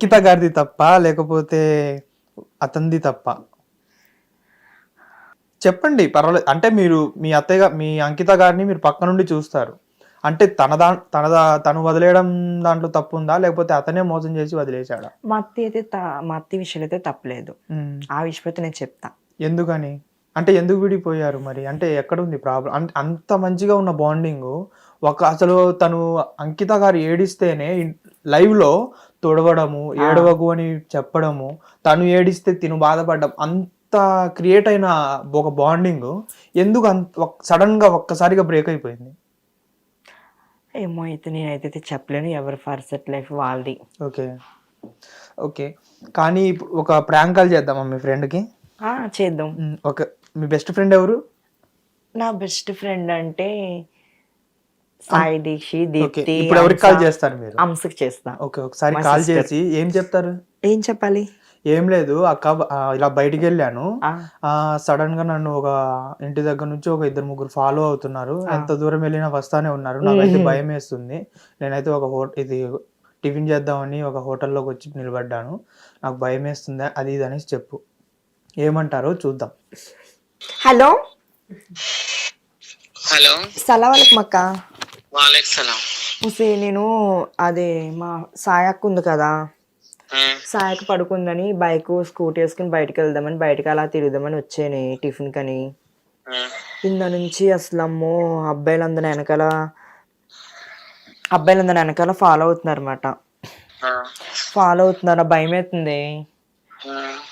అంకిత గారిది తప్ప లేకపోతే అతనిది తప్ప? చెప్పండి, పర్వాలేదు. అంటే మీరు మీ అత్తయ్య మీ అంకిత గారిని మీరు పక్క నుండి చూస్తారు. అంటే తను వదిలేయడం దాంట్లో తప్పు ఉందా, లేకపోతే అతనే మోసం చేసి వదిలేశాడా? మా అత్త విషయంలో అయితే తప్పలేదు. ఆ విషయం అయితే నేను చెప్తా. ఎందుకని? అంటే ఎందుకు విడిపోయారు మరి? అంటే ఎక్కడుంది ప్రాబ్లం? అంత మంచిగా ఉన్న బాండింగ్ అసలు తను అంకిత గారు ఏడిస్తేనే లైవ్‌లో తొడవడము, ఏడవకు అని చెప్పడము, తను ఏడిస్తే తిను బాధపడడం, అంత క్రియేట్ అయిన ఒక బాండింగ్ ఎందుకు సడన్‌గా ఒక్కసారిగా బ్రేక్ అయిపోయింది? ఏమో అయితే నేనైతే చెప్పలేను. ఎవరి పర్సనల్ లైఫ్ వాళ్ళది. ఓకే. ఓకే. కానీ ఇప్పుడు ఒక ప్రాంక్ కాల్ చేద్దామా మీ ఫ్రెండ్‌కి? చేద్దాం. ఓకే. మీ బెస్ట్ ఫ్రెండ్ ఎవరు? నా బెస్ట్ ఫ్రెండ్ అంటే సాయి దీక్షిత్, దీప్తి. ఇప్పుడు ఎవరికి కాల్ చేస్తారు మీరు? అంశకి చేస్తా. ఓకే. ఒకసారి కాల్ చేసి ఏం చెప్తారు? ఏం చెప్పాలి? ఏం లేదు అక్క, ఇలా బయటికి వెళ్ళాను, సడన్ గా నన్ను ఒక ఇంటి దగ్గర నుంచి ఒక 2-3 ఫాలో అవుతున్నారు, ఎంత దూరం వెళ్ళినా వస్తానే ఉన్నారు, నాకైతే భయం వేస్తుంది, నేనైతే ఇది టిఫిన్ చేద్దామని ఒక హోటల్లోకి వచ్చి నిలబడ్డాను, నాకు భయం వేస్తుంది, అది ఇది అనేసి చెప్పు. ఏమంటారో చూద్దాం. హలో హలో, సలాం అక్క. వాలేక్ సలాం. నేను అదే మా సాయి అక్క ఉంది కదా, సాయికి పడుకుందని బైక్ స్కూటీ వేసుకుని బయటకు వెళ్దామని బయటకు అలా తిరుగుదామని వచ్చాను టిఫిన్ కని. కింద నుంచి అసలు అమ్మో అబ్బాయిలందరూ వెనకాల ఫాలో అవుతున్నారు అన్నమాట. ఫాలో అవుతున్నారు, భయం అవుతుంది.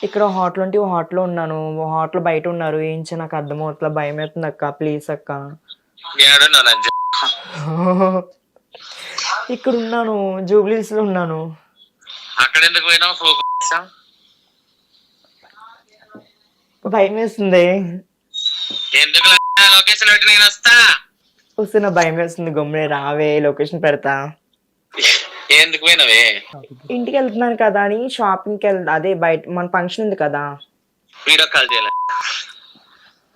ఇక్కడ హోటల్ ఉంటే హోటల్లో ఉన్నాను, హోటల్ బయట ఉన్నారు, ఏం చే నాకు అర్థం అవుతుంది, భయం అవుతుంది అక్క, ప్లీజ్ అక్క. ఇక్కడ ఉన్నాను, జూబ్లీస్ లో ఉన్నాను. అక్కడ ఎందుకు పోయినావు? భయం వేస్తుంది. ఎందుకు లొకేషన్ పెట్టి నేను వస్తా. వస్తున్నా, భయం వేస్తుంది, గమ్మునే రావే, లొకేషన్ పెడతా. ఎందుకు పోయినవే? ఇంటికి వెళ్తున్నాను కదా అని షాపింగ్కి అదే బయట మన ఫంక్షన్ ఉంది కదా. వీడియో కాల్ చేయాలి?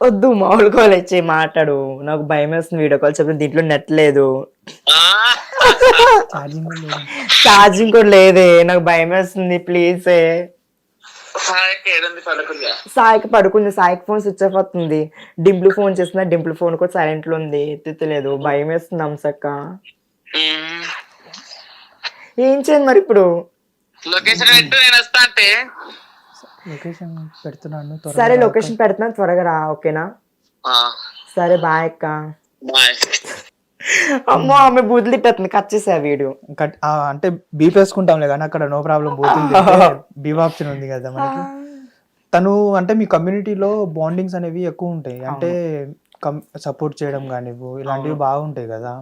వద్దు, మామూలు కాల్ వచ్చి మాట్లాడు, నాకు భయం వేస్తుంది. వీడియో కాల్ చెప్పిన దీంట్లో నెట్ లేదు, ఛార్జింగ్ కూడా లేదే, నాకు భయం వేస్తుంది, ప్లీజ్. సాయికి పడుకుంది, సాయికి ఫోన్ స్విచ్ ఆఫ్ అవుతుంది, డింపుల్ ఫోన్ చేస్తున్నా, డింపుల్ ఫోన్ కూడా సైలెంట్ లో ఉంది, ఎత్తుతలేదు, భయం వేస్తుంది అంశక్క. ఏం చేయండి మరి ఇప్పుడు? లొకేషన్ పెట్టు, నేను వస్తా అంటే. లొకేషన్ పెడుతున్నాను, సరే లొకేషన్ పెడుతున్నాను, త్వరగా రా, ఓకేనా? సరే బాయ్ అక్క. అమ్మో ఆమె బూతులు తిట్టేస్తుంది, కట్ చేసా వీడియో. అంటే బీప్ వేసుకుంటాంలే కానీ అక్కడ నో ప్రాబ్లం, బూతులు బీప్ ఆప్షన్ ఉంది కదా మనకి. తను అంటే మీ కమ్యూనిటీలో బాండింగ్స్ అనేవి ఎక్కువ ఉంటాయి, అంటే సపోర్ట్ చేయడం కానివ్వు ఇలాంటివి బాగుంటాయి కదా,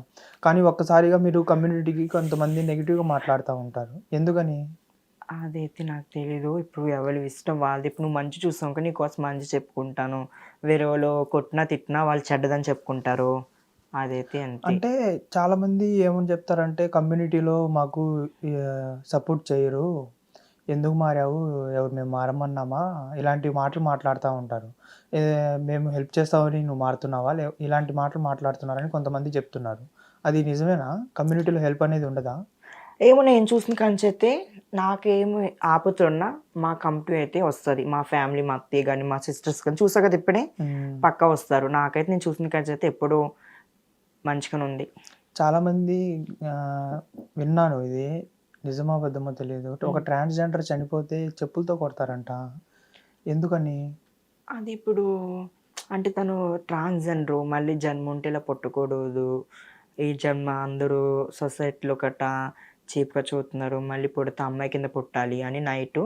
కానీ ఒక్కసారిగా మీరు కమ్యూనిటీకి కొంతమంది నెగిటివ్గా మాట్లాడుతూ ఉంటారు, ఎందుకని? అదైతే నాకు తెలీదు. ఇప్పుడు ఎవరి ఇష్టం వాళ్ళది. ఇప్పుడు నువ్వు మంచి చూస్తావు కానీ నీకోసం మంచి చెప్పుకుంటాను, వేరే వాళ్ళు కొట్టినా తిట్టినా వాళ్ళు చెడ్డదని చెప్పుకుంటారు, అదైతే అంతే. అంటే చాలా మంది ఏమని చెప్తారంటే కమ్యూనిటీలో మాకు సపోర్ట్ చేయరు, ఎందుకు మారావు, మేము మారమన్నామా, ఇలాంటి మాటలు మాట్లాడుతూ ఉంటారు, మేము హెల్ప్ చేస్తామని నువ్వు మారుతున్నావా, ఇలాంటి మాటలు మాట్లాడుతున్నారని కొంతమంది చెప్తున్నారు, అది నిజమేనా? కమ్యూనిటీలో హెల్ప్ అనేది ఉండదా? ఏమో నేను చూసిన కంచైతే నాకేమి ఆపుతున్నా మా కంపెనీ అయితే వస్తుంది, మా ఫ్యామిలీ, మా అత్తయ్య కానీ మా సిస్టర్స్ కానీ చూసా కదా ఇప్పుడే పక్కా వస్తారు, నాకైతే నేను చూసిన కంచైతే ఎప్పుడు మంచిగానే ఉంది. చాలామంది విన్నాను, ఇది నిజమో అబద్ధమో తెలియదు, ఒక ట్రాన్స్జెండర్ చనిపోతే చెప్పులతో కొడతారంట, ఎందుకని? అది ఇప్పుడు అంటే తను ట్రాన్స్జెండర్, మళ్ళీ జన్మ ఉంటే ఇలా పుట్టకూడదు, ఈ జన్మ అందరూ సొసైటీలో గట్టా చీప్గా చూస్తున్నారు, మళ్ళీ పుడితే అమ్మాయి కింద పుట్టాలి అని నైట్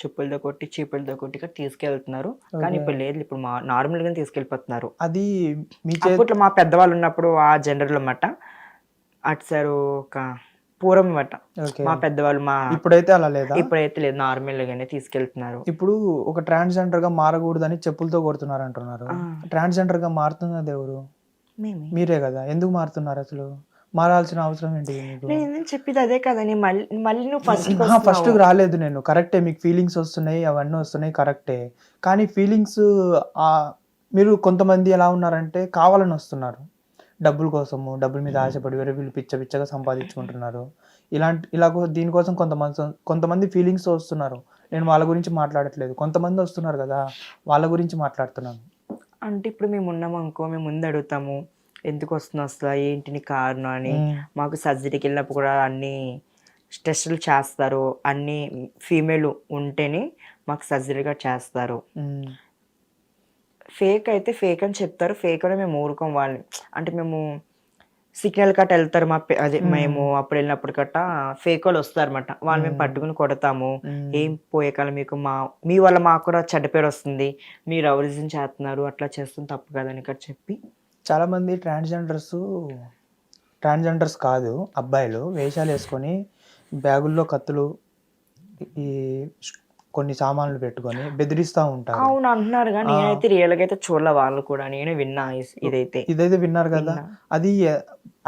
చెప్పులతో కొట్టి చీపులతో కొట్టి తీసుకెళ్తున్నారు, కానీ ఇప్పుడు లేదు, ఇప్పుడు నార్మల్గా తీసుకెళ్ళిపోతున్నారు. అది అప్పట్లో మా పెద్దవాళ్ళు ఉన్నప్పుడు ఆ జెండర్లో అన్నమాట, అటు సారు ఒక పూర్వం అన్నమాట మా పెద్దవాళ్ళు. ఇప్పుడైతే అలా లేదా? ఇప్పుడైతే లేదు, నార్మల్ గానే తీసుకెళ్తున్నారు. ఇప్పుడు ఒక ట్రాన్స్జెండర్ గా మారకూడదని చెప్పులతో కొడుతున్నారు అంటున్నారు, ట్రాన్స్జెండర్ గా మారుతున్నది ఎవరు? మీరే కదా, ఎందుకు మారుతున్నారు అసలు? మారాల్సిన అవసరం ఏంటి? నేను చెప్పేది అదే కదా, మళ్ళీ నువ్వు ఫస్ట్ రాలేదు నేను, కరెక్టే, మీకు ఫీలింగ్స్ వస్తున్నాయి, అవన్నీ వస్తున్నాయి, కరెక్టే, కానీ ఫీలింగ్స్ మీరు కొంతమంది ఎలా ఉన్నారంటే కావాలని వస్తున్నారు, డబ్బుల కోసము, డబ్బుల మీద ఆశపడి వేరే వీళ్ళు పిచ్చగా సంపాదించుకుంటున్నారు. దీనికోసం కొంతమంది ఫీలింగ్స్ వస్తున్నారు. నేను వాళ్ళ గురించి మాట్లాడట్లేదు. కొంతమంది వస్తున్నారు కదా, వాళ్ళ గురించి మాట్లాడుతున్నాను. అంటే ఇప్పుడు మేము ఉన్నామనుకో, మేము ముందు అడుగుతాము ఎందుకు వస్తున్నావు అసలు, ఏంటి నీ కారణం అని. మాకు సర్జరీకి వెళ్ళినప్పుడు కూడా అన్ని టెస్టులు చేస్తారు, అన్ని ఫీమేల్ ఉంటేనే మాకు సర్జరీగా చేస్తారు. ఫేక్ అయితే ఫేక్ అని చెప్తారు, ఫేక్ అని మేము ఊరుకోం వాళ్ళని. అంటే మేము సిగ్నల్ కట్ట వెళ్తారు మేము అప్పుడు వెళ్ళినప్పుడు కట్ట ఫేక్ వాళ్ళు వస్తారన్నమాట. వాళ్ళు మేము పట్టుకుని కొడతాము. ఏం పోయే కాలం మీకు మీ వల్ల మాకు కూడా చెడ్డ పేరు వస్తుంది, మీరు రౌడిజం చేస్తున్నారు, అట్లా చేస్తుంది తప్పు కదని ఇక్కడ చెప్పి. చాలా మంది ట్రాన్స్జెండర్స్ కాదు అబ్బాయిలు వేషాలు వేసుకొని బ్యాగుల్లో కత్తులు, ఈ కొన్ని సామాన్లు పెట్టుకొని బెదిరిస్తూ ఉంటారు. అవును అంటున్నారు, కానీ నేనైతే రియల్ గా అయితే చూడలే. వాళ్ళు కూడా నేను విన్నా ఇదైతే విన్నారు కదా. అది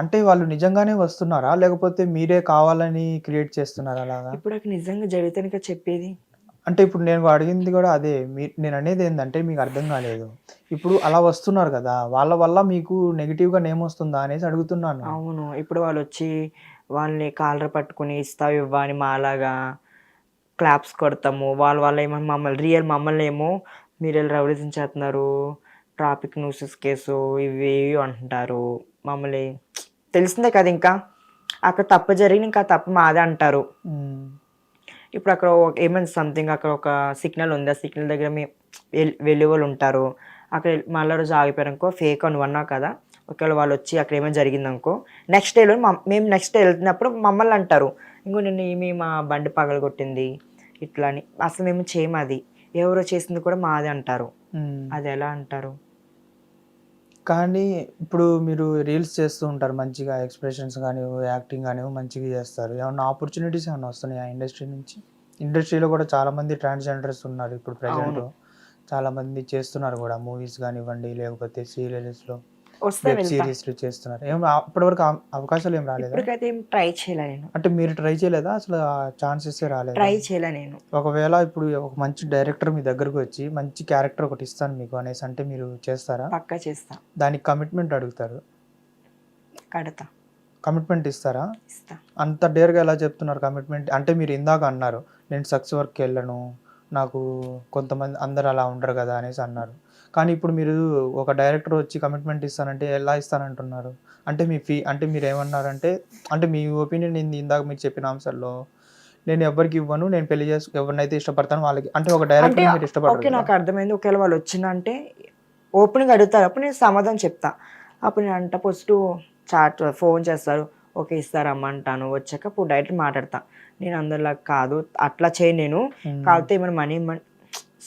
అంటే వాళ్ళు నిజంగానే వస్తున్నారా, లేకపోతే మీరే కావాలని క్రియేట్ చేస్తున్నారా అలాగా? ఇప్పుడు అక్కడ నిజంగా జరిగితే చెప్పేది. అంటే ఇప్పుడు నేను అడిగింది కూడా అదే. నేను అనేది ఏంటంటే మీకు అర్థం కాలేదు. ఇప్పుడు అలా వస్తున్నారు కదా, వాళ్ళ వల్ల మీకు నెగిటివ్గా నేమ్ వస్తుందా అనేసి అడుగుతున్నాను. అవును, ఇప్పుడు వాళ్ళు వచ్చి వాళ్ళని కాలర్ పట్టుకుని ఇస్తావు ఇవ్వని మాలాగా క్లాప్స్ కొడతాము. వాళ్ళ ఏమో మమ్మల్ని ఏమో మీరు రౌడిజం చేస్తున్నారు, ట్రాఫిక్ న్యూసెస్ కేసు ఇవి అంటారు. మమ్మల్ని తెలిసిందే కదా, ఇంకా అక్కడ తప్పు జరిగింది, ఇంకా తప్పు మాదే అంటారు. ఇప్పుడు అక్కడ ఏమైనా సంథింగ్ అక్కడ ఒక సిగ్నల్ ఉంది, ఆ సిగ్నల్ దగ్గర వెళ్ళే వాళ్ళు ఉంటారు. అక్కడ మళ్ళీ రోజు ఆగిపోయారనుకో, ఫేక్ అని అన్నావు కదా, ఒకవేళ వాళ్ళు వచ్చి అక్కడ ఏమైనా జరిగిందనుకో, నెక్స్ట్ డేలో మేము నెక్స్ట్ డే వెళ్తున్నప్పుడు మమ్మల్ని అంటారు, ఇంకో నిన్న మా బండి పగలగొట్టింది ఇట్లా అని. అసలు మేము చేయము, అది ఎవరో చేసింది కూడా మాదే అంటారు. అది ఎలా అంటారు? కానీ ఇప్పుడు మీరు రీల్స్ చేస్తూ ఉంటారు, మంచిగా ఎక్స్ప్రెషన్స్ కానీ యాక్టింగ్ కానీ మంచిగా చేస్తారు. ఏమన్నా ఆపర్చునిటీస్ ఏమన్నా వస్తున్నాయి ఆ ఇండస్ట్రీ నుంచి? ఇండస్ట్రీలో కూడా చాలామంది ట్రాన్స్జెండర్స్ ఉన్నారు ఇప్పుడు ప్రజెంట్. చాలామంది చేస్తున్నారు కూడా, మూవీస్ కానివ్వండి, లేకపోతే సీరియల్స్లో, వెబ్ సిరీస్లు చేస్తున్నారు. ఇప్పటివరకు అవకాశాలు ఏం రాలేదు? ఇప్పటికైతే ఏం ట్రై చేయలే నేను. అంటే మీరు ట్రై చేయలేదా? అసలు ఛాన్సెస్ రాలేదు? ట్రై చేయలే నేను. ఒకవేళ ఇప్పుడు ఒక మంచి డైరెక్టర్ మీ దగ్గరకు వచ్చి మంచి క్యారెక్టర్ ఒకటి ఇస్తాను మీకు అనేసి అంటే మీరు చేస్తారా? పక్కా చేస్తా. దానికి కమిట్మెంట్ అడుగుతారు, కడతా. కమిట్మెంట్ ఇస్తారా? ఇస్తా. అంత డేర్గా ఎలా చెప్తున్నారు కమిట్మెంట్? అంటే మీరు ఇందాక అన్నారు నేను సెక్స్ వర్క్కి వెళ్ళను, నాకు కొంతమంది అందరు అలా ఉండరు కదా అనేసి అన్నారు. కానీ ఇప్పుడు మీరు ఒక డైరెక్టర్ వచ్చి కమిట్మెంట్ ఇస్తానంటే ఎలా ఇస్తానంటున్నారు? అంటే అంటే మీరు ఏమన్నారంటే, అంటే మీ ఒపీనియన్ ఇందాక మీరు చెప్పిన అంశాల్లో, నేను ఎవరికి ఇవ్వను, నేను పెళ్లి ఎవరినైతే ఇష్టపడతాను వాళ్ళకి. అంటే ఒక డైరెక్టర్ మీరు ఇష్టపడతారు. ఓకే, నాకు అర్థమైంది. ఒకవేళ వాళ్ళు వచ్చిందంటే ఓపెన్గా అడుగుతారు, అప్పుడు నేను సమాధానం చెప్తా. అప్పుడు నేను అంట ఫస్ట్ ఫోన్ చేస్తారు, ఓకే ఇస్తారమ్మంటాను. వచ్చాక ఇప్పుడు డైరెక్ట్ మాట్లాడతా. నేను అందరిలా కాదు, అట్లా చేయను నేను. కాకపోతే ఏమైనా మనీ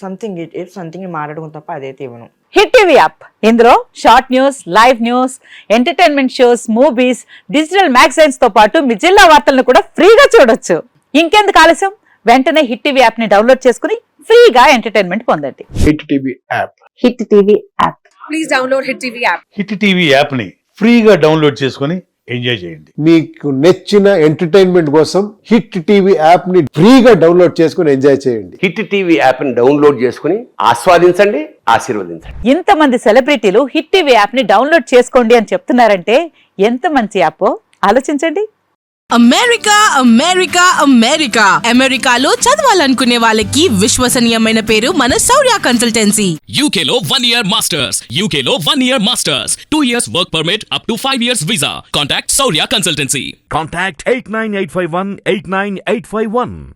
సంథింగ్ మాట్లాడుకుని తప్ప అదైతే ఇవ్వను. హిట్ టీవీ యాప్, ఇందులో short news, live news, entertainment shows, movies, digital magazines తో పాటు మీ జిల్లా వార్తలను కూడా ఫ్రీగా చూడొచ్చు. ఇంకెందుకు ఆలస్యం, వెంటనే హిట్ టీవీ యాప్ ని డౌన్లోడ్ చేసుకుని ఫ్రీగా ఎంటర్టైన్మెంట్ పొందండి. Hit TV app. Hit TV app. Please download hit TV app. Hit TV app ని ఫ్రీగా డౌన్లోడ్ చేసుకుని ఎంజాయ్ చేయండి. మీకు నచ్చిన ఎంటర్టైన్మెంట్ కోసం హిట్ టీవీ యాప్ ని ఫ్రీగా డౌన్లోడ్ చేసుకుని ఎంజాయ్ చేయండి. హిట్ టీవీ యాప్ ని డౌన్లోడ్ చేసుకుని ఆస్వాదించండి, ఆశీర్వదించండి. ఇంతమంది సెలబ్రిటీలు హిట్ టీవీ యాప్ ని డౌన్లోడ్ చేసుకోండి అని చెప్తున్నారంటే ఎంత మంచి యాప్ ఆలోచించండి. అమెరికాలో చదవాలనుకునే వాళ్ళకి విశ్వసనీయమైన పేరు మన శౌర్య కన్సల్టెన్సీ. UK లో 1 year masters, UK లో 1 year masters, 2 years work permit up to 5 years visa. Contact Saurya Consultancy. Contact 89851 89851.